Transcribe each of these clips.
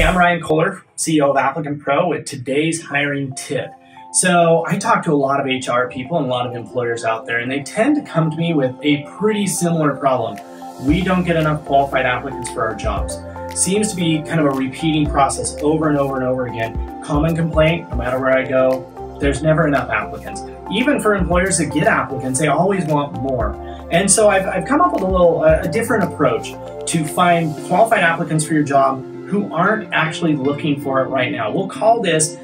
I'm Ryan Kohler, CEO of ApplicantPro, with today's hiring tip. So I talk to a lot of HR people and a lot of employers out there, and they tend to come to me with a pretty similar problem. We don't get enough qualified applicants for our jobs. Seems to be kind of a repeating process over and over and over again. Common complaint, no matter where I go, there's never enough applicants. Even for employers that get applicants, they always want more. And so I've come up with a different approach to find qualified applicants for your job who aren't actually looking for it right now. We'll call this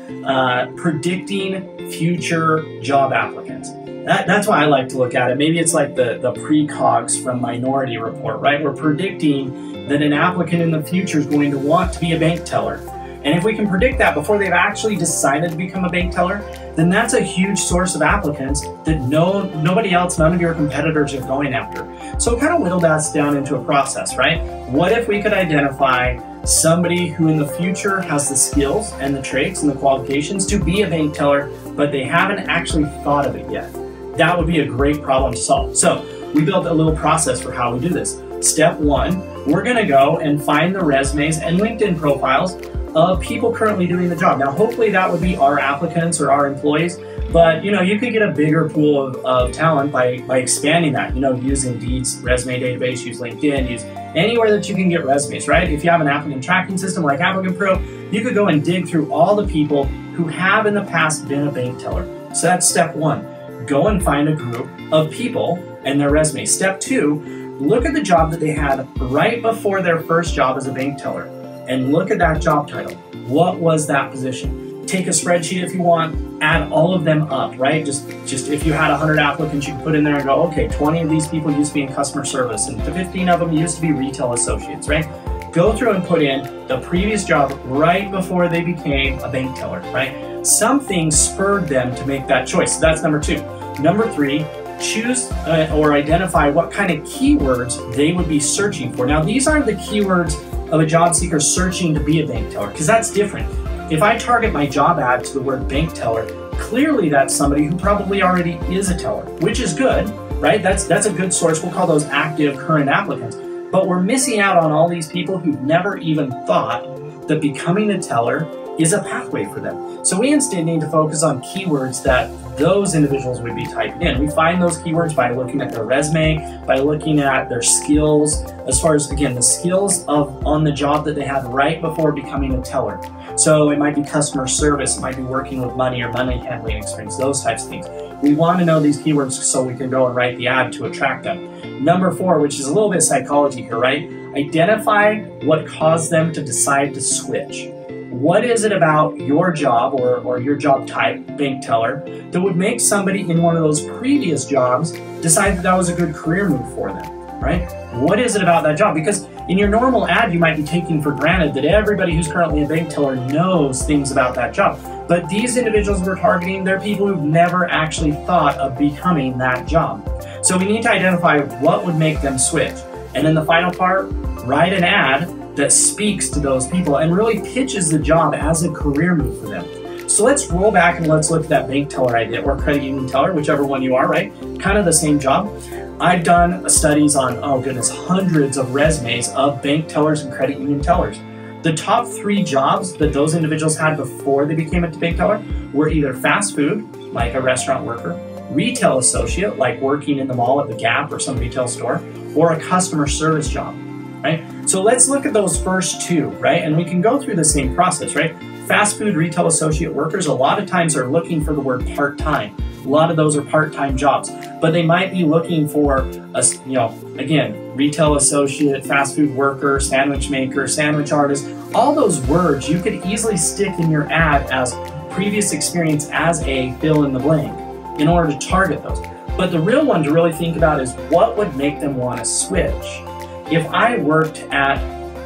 predicting future job applicants. That's why I like to look at it. Maybe it's like the precogs from Minority Report, right? We're predicting that an applicant in the future is going to want to be a bank teller. And if we can predict that before they've actually decided to become a bank teller, then that's a huge source of applicants that nobody else, none of your competitors are going after. So kind of whittle that down into a process, right? What if we could identify somebody who in the future has the skills and the traits and the qualifications to be a bank teller, but they haven't actually thought of it yet? That would be a great problem to solve. So we built a little process for how we do this. Step one, we're gonna go and find the resumes and LinkedIn profiles of people currently doing the job. Now, hopefully that would be our applicants or our employees, but you could get a bigger pool of talent by expanding that, use Indeed's resume database, use LinkedIn, use anywhere that you can get resumes, right? If you have an applicant tracking system like ApplicantPro, you could go and dig through all the people who have in the past been a bank teller. So that's step one. Go and find a group of people and their resumes. Step two, look at the job that they had right before their first job as a bank teller and look at that job title. What was that position? Take a spreadsheet if you want, add all of them up, right? Just if you had 100 applicants, you can put in there and go, okay, 20 of these people used to be in customer service and 15 of them used to be retail associates, right? Go through and put in the previous job right before they became a bank teller, right? Something spurred them to make that choice. So that's number two. Number three, choose or identify what kind of keywords they would be searching for. Now, these aren't the keywords of a job seeker searching to be a bank teller, because that's different. If I target my job ad to the word bank teller, clearly that's somebody who probably already is a teller, which is good, right? That's a good source. We'll call those active current applicants. But we're missing out on all these people who've never even thought that becoming a teller is a pathway for them. So we instead need to focus on keywords that those individuals would be typing in. We find those keywords by looking at their resume, by looking at their skills, as far as, again, the skills on the job that they had right before becoming a teller. So it might be customer service, it might be working with money or money handling experience, those types of things. We want to know these keywords so we can go and write the ad to attract them. Number four, which is a little bit of psychology here, right? Identify what caused them to decide to switch. What is it about your job or your job type, bank teller, that would make somebody in one of those previous jobs decide that that was a good career move for them, right? What is it about that job? Because in your normal ad, you might be taking for granted that everybody who's currently a bank teller knows things about that job. But these individuals we're targeting, they're people who've never actually thought of becoming that job. So we need to identify what would make them switch. And in the final part, write an ad that speaks to those people and really pitches the job as a career move for them. So let's roll back and let's look at that bank teller idea, or credit union teller, whichever one you are, right? Kind of the same job. I've done studies on, oh goodness, hundreds of resumes of bank tellers and credit union tellers. The top three jobs that those individuals had before they became a bank teller were either fast food, like a restaurant worker, retail associate, like working in the mall at the Gap or some retail store, or a customer service job. Right? So let's look at those first two, right? And we can go through the same process, right? Fast food retail associate workers, a lot of times are looking for the word part-time. A lot of those are part-time jobs, but they might be looking for again, retail associate, fast food worker, sandwich maker, sandwich artist. All those words you could easily stick in your ad as previous experience as a fill in the blank in order to target those. But the real one to really think about is what would make them want to switch. If I worked at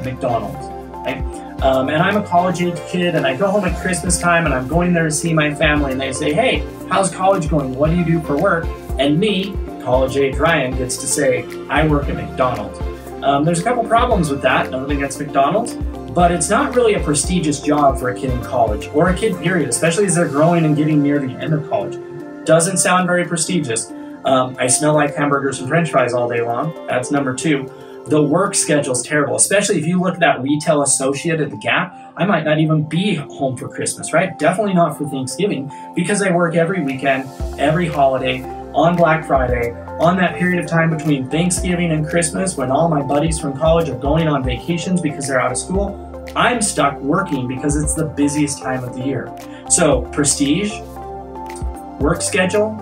McDonald's, right, and I'm a college-age kid and I go home at Christmas time and I'm going there to see my family and they say, hey, how's college going? What do you do for work? And me, college-age Ryan, gets to say, I work at McDonald's. There's a couple problems with that, nothing against McDonald's, but it's not really a prestigious job for a kid in college, or a kid period, especially as they're growing and getting near the end of college. Doesn't sound very prestigious. I smell like hamburgers and french fries all day long. That's number two. The work schedule is terrible, especially if you look at that retail associate at the Gap. I might not even be home for Christmas, right? Definitely not for Thanksgiving, because I work every weekend, every holiday, on Black Friday, on that period of time between Thanksgiving and Christmas when all my buddies from college are going on vacations because they're out of school. I'm stuck working because it's the busiest time of the year. So prestige, work schedule,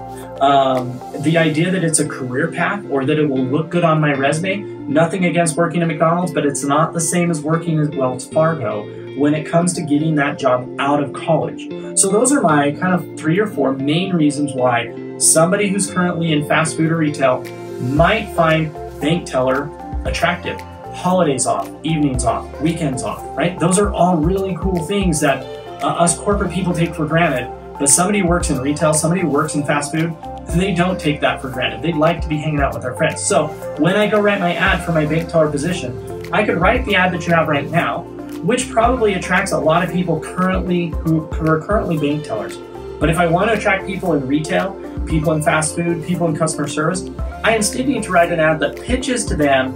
the idea that it's a career path or that it will look good on my resume. Nothing against working at McDonald's, but it's not the same as working at Wells Fargo when it comes to getting that job out of college. So those are my kind of 3 or 4 main reasons why somebody who's currently in fast food or retail might find bank teller attractive. Holidays off, evenings off, weekends off, right? Those are all really cool things that us corporate people take for granted. But somebody who works in retail, somebody who works in fast food, they don't take that for granted. They'd like to be hanging out with their friends. So when I go write my ad for my bank teller position, I could write the ad that you have right now, which probably attracts a lot of people who are currently bank tellers. But if I want to attract people in retail, people in fast food, people in customer service, I instead need to write an ad that pitches to them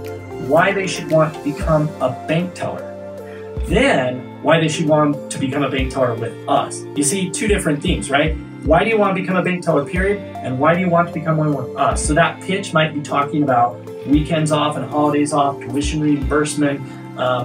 why they should want to become a bank teller. Then why they should want to become a bank teller with us. You see, 2 different themes, right? Why do you want to become a bank teller, period? And why do you want to become one with us? So that pitch might be talking about weekends off and holidays off, tuition reimbursement,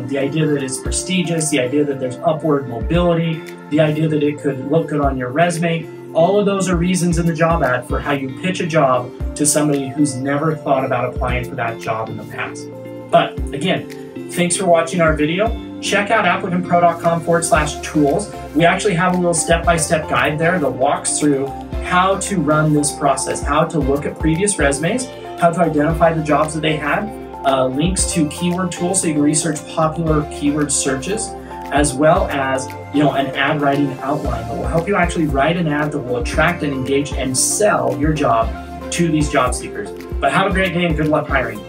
the idea that it's prestigious, the idea that there's upward mobility, the idea that it could look good on your resume. All of those are reasons in the job ad for how you pitch a job to somebody who's never thought about applying for that job in the past. But again, thanks for watching our video. Check out applicantpro.com/tools. We actually have a little step-by-step guide there that walks through how to run this process, how to look at previous resumes, how to identify the jobs that they had, links to keyword tools so you can research popular keyword searches, as well as an ad writing outline that will help you actually write an ad that will attract and engage and sell your job to these job seekers. But have a great day and good luck hiring.